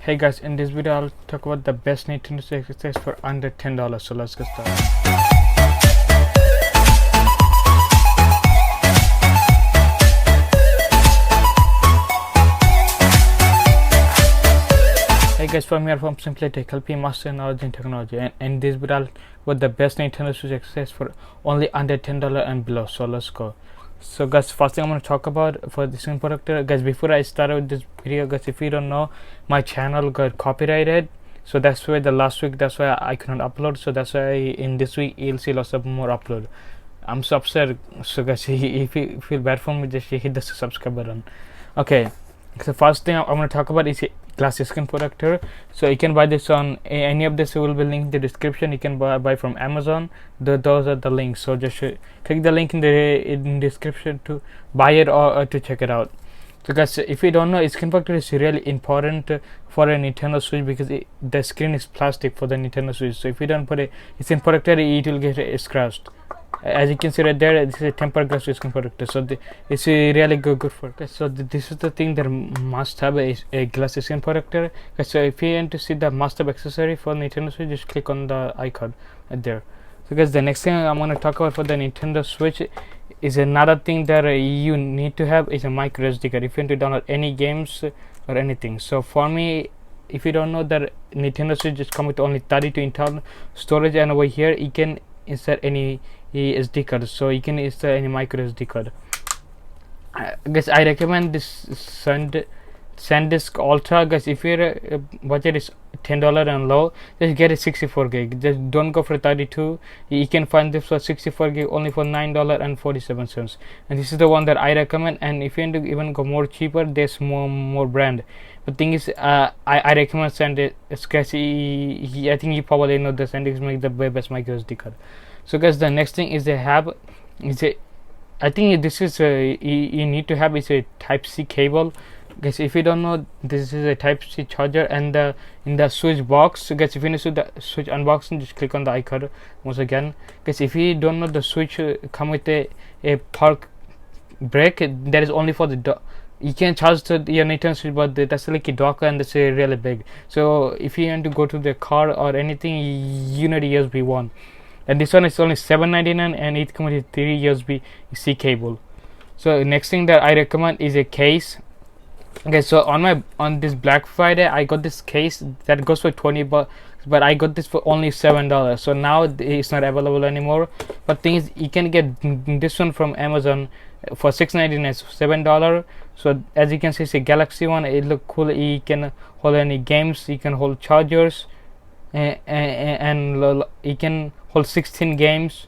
Hey guys, in this video I'll talk about the best Nintendo Switch accessories for under $10. So let's get started. Hey guys, from here from Simply Tech, help you master knowledge in technology, and in this video I'll what the best Nintendo Switch accessories for only under $10 and below. So let's go. So guys, first thing I'm going to talk about for this product, guys, before I start with this video, guys, if you don't know, my channel got copyrighted, so that's why the last week, that's why I couldn't upload. So that's why in this week you'll see lots of more upload. I'm so upset. So guys, if you feel bad for me, just hit the subscribe button. Okay, so first thing I'm going to talk about is a glass skin protector. So you can buy this on any of this will be linked in the description. You can buy from Amazon. Those are the links, so just click the link in the description to buy it or to check it out. So guys, if you don't know, skin protector is really important for a Nintendo Switch because the screen is plastic for the Nintendo Switch. So if you don't put a skin protector, it will get scratched. As you can see right there, this is a tempered glass skin protector, so it's really good for it. So this is the thing that must have a glass skin protector. So if you want to see the must have accessory for Nintendo Switch, just click on the icon right there. So guys, the next thing I'm going to talk about for the Nintendo Switch is another thing that you need to have is a micro SD card if you want to download any games or anything. So for me, if you don't know, that Nintendo Switch just come with only 32 internal storage, and over here you can insert any SD card, so you can insert any micro SD card. Guys, I recommend this SanDisk Ultra. Guys, if your budget is $10 and low, just get a 64 gig. Just don't go for 32. You can find this for 64 gig only for $9.47, and this is the one that I recommend. And if you want to even go more cheaper, there's more brand. The thing is, I recommend SanDisk. Guys, I think you probably know the SanDisk make the best micro SD card. So guys, the next thing is I think this is you need to have is a Type C cable. Guys, if you don't know, this is a Type C charger, and in the Switch box. So guys, if you need to the Switch unboxing, just click on the icon once again. Guys, if you don't know, the Switch come with a park brick that is only for the you can charge your Nintendo Switch, but that's like a docker and that's really big. So if you want to go to the car or anything, you need a USB 1. And this one is only $7.99, and it comes with 3 USB-C cable. So next thing that I recommend is a case. Okay, so on this Black Friday, I got this case that goes for $20, but I got this for only $7. So now it's not available anymore. But thing is, you can get this one from Amazon for $6.99, so $7. So as you can see, it's a Galaxy one. It look cool. You can hold any games. You can hold chargers, and you can hold 16 games.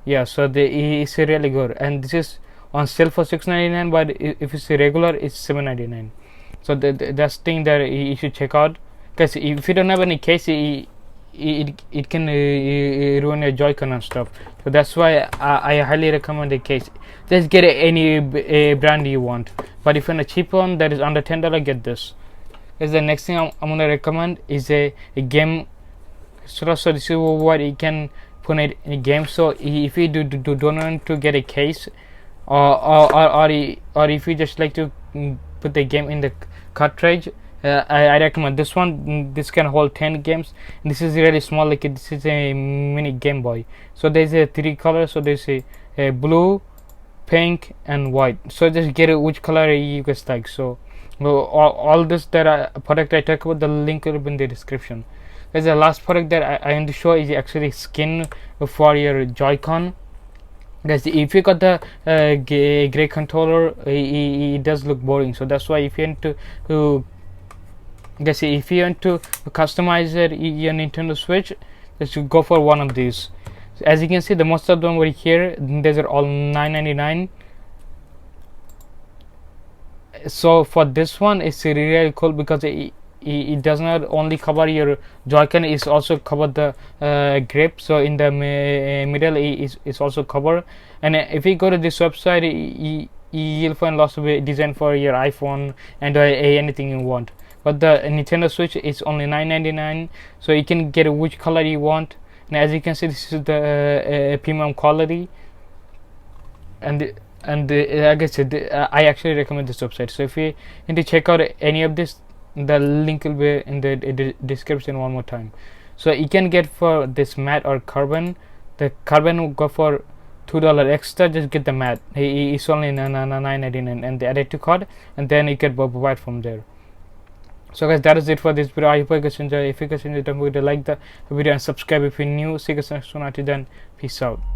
Yeah, so it's really good, and this is on sale for $6.99, but if it's regular, it's $7.99. So that's thing that you should check out, because if you don't have any case, it can ruin your Joy-Con and stuff. So that's why I highly recommend the case. Just get any brand you want, but if you want a cheap one that is under $10, get this. Because the next thing I'm gonna recommend is a game. So this is what you can put in a game. So if you don't want to get a case, or if you just like to put the game in the cartridge, I recommend this one. This can hold 10 games. This is really small, like this is a mini Game Boy. So there's a 3 colors. So there's a blue, pink, and white. So just get which color you guys like. So all this that product I talk about, the link will be in the description. There's the last product that I want to show is actually skin for your Joy-Con. Guys, if you got the gray controller, it does look boring. So that's why if you want to guys, if you want to customize your Nintendo Switch, just go for one of these. So as you can see, the most of them over here, these are all $9.99. So for this one, it's really cool because it does not only cover your Joy-Con, it's also cover the grip. So in the middle is also covered. And if you go to this website, you'll find lots of design for your iPhone and anything you want. But the Nintendo Switch is only $9.99, so you can get which color you want. And as you can see, this is the premium quality, and like I said, I actually recommend this website. So if you need to check out any of this The link will be in the description one more time. So you can get for this matte or carbon. The carbon will go for $2 extra. Just get the matte. It's only $9.99 and the added to card, and then you can buy it from there. So guys, that is it for this video. I hope you guys enjoy. If you guys enjoy, don't forget to like the video and subscribe if you're new. See you guys next one. Until then, peace out.